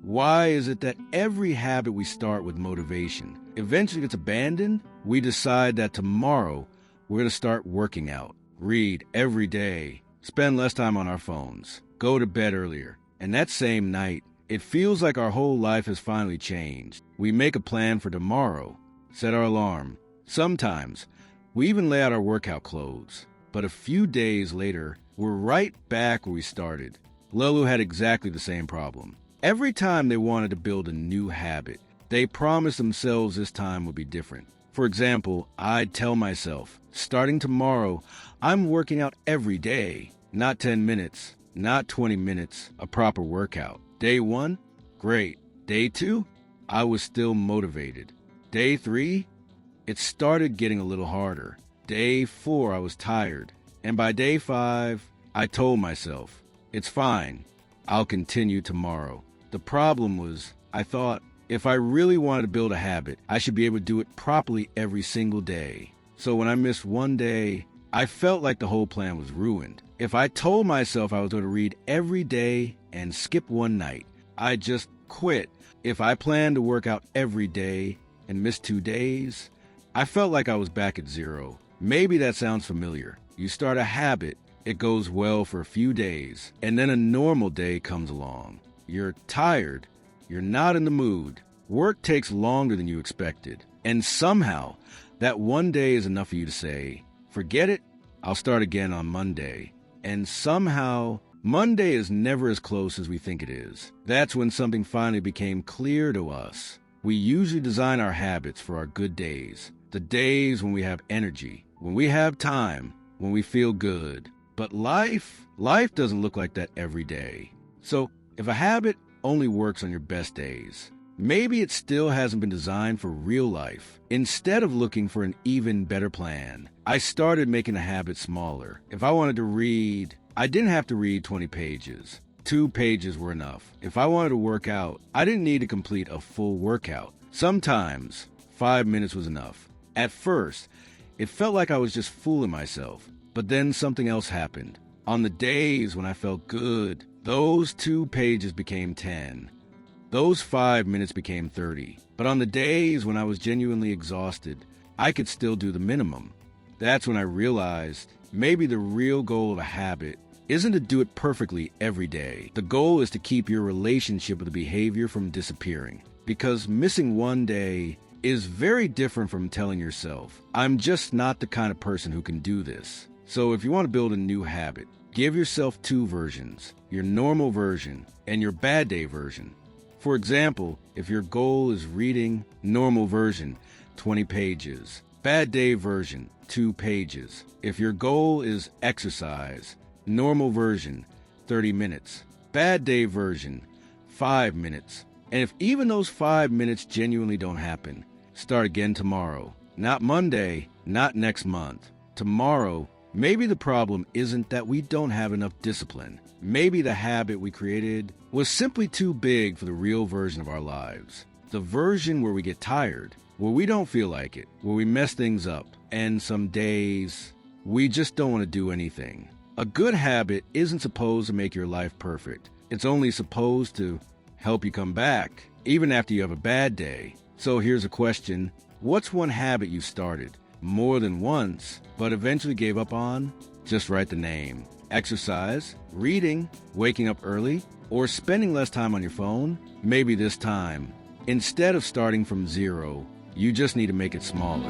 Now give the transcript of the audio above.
Why is it that every habit we start with motivation eventually gets abandoned? We decide that tomorrow we're going to start working out, read every day, spend less time on our phones, go to bed earlier. And that same night, it feels like our whole life has finally changed. We make a plan for tomorrow, set our alarm. Sometimes we even lay out our workout clothes. But a few days later, we're right back where we started. Leloo had exactly the same problem. Every time they wanted to build a new habit, they promised themselves this time would be different. For example, I'd tell myself, starting tomorrow, I'm working out every day. Not 10 minutes, not 20 minutes, a proper workout. Day 1, great. Day 2, I was still motivated. Day 3, it started getting a little harder. Day 4, I was tired. And by day 5, I told myself, it's fine, I'll continue tomorrow. The problem was, I thought, if I really wanted to build a habit, I should be able to do it properly every single day. So when I missed one day, I felt like the whole plan was ruined. If I told myself I was going to read every day and skip one night, I'd just quit. If I planned to work out every day and miss 2 days, I felt like I was back at zero. Maybe that sounds familiar. You start a habit, it goes well for a few days, and then a normal day comes along. You're tired, you're not in the mood, work takes longer than you expected, and somehow that one day is enough for you to say, forget it, I'll start again on Monday. And somehow, Monday is never as close as we think it is. That's when something finally became clear to us. We usually design our habits for our good days, the days when we have energy, when we have time, when we feel good. But life doesn't look like that every day. So if a habit only works on your best days, maybe it still hasn't been designed for real life. Instead of looking for an even better plan, I started making the habit smaller. If I wanted to read, I didn't have to read 20 pages. 2 pages were enough. If I wanted to work out, I didn't need to complete a full workout. Sometimes 5 minutes was enough. At first, it felt like I was just fooling myself. But then something else happened. On the days when I felt good, those 2 pages became 10. Those 5 minutes became 30. But on the days when I was genuinely exhausted, I could still do the minimum. That's when I realized maybe the real goal of a habit isn't to do it perfectly every day. The goal is to keep your relationship with the behavior from disappearing. Because missing one day is very different from telling yourself, I'm just not the kind of person who can do this. So if you want to build a new habit, give yourself 2 versions, your normal version and your bad day version. For example, if your goal is reading, normal version, 20 pages, bad day version, 2 pages. If your goal is exercise, normal version, 30 minutes, bad day version, 5 minutes. And if even those 5 minutes genuinely don't happen, start again tomorrow. Not Monday, not next month. Tomorrow. Maybe the problem isn't that we don't have enough discipline. Maybe the habit we created was simply too big for the real version of our lives. The version where we get tired, where we don't feel like it, where we mess things up, and some days we just don't want to do anything. A good habit isn't supposed to make your life perfect. It's only supposed to help you come back, even after you have a bad day. So here's a question. What's one habit you started more than once, but eventually gave up on? Just write the name. Exercise, reading, waking up early, or spending less time on your phone? Maybe this time, instead of starting from zero, you just need to make it smaller.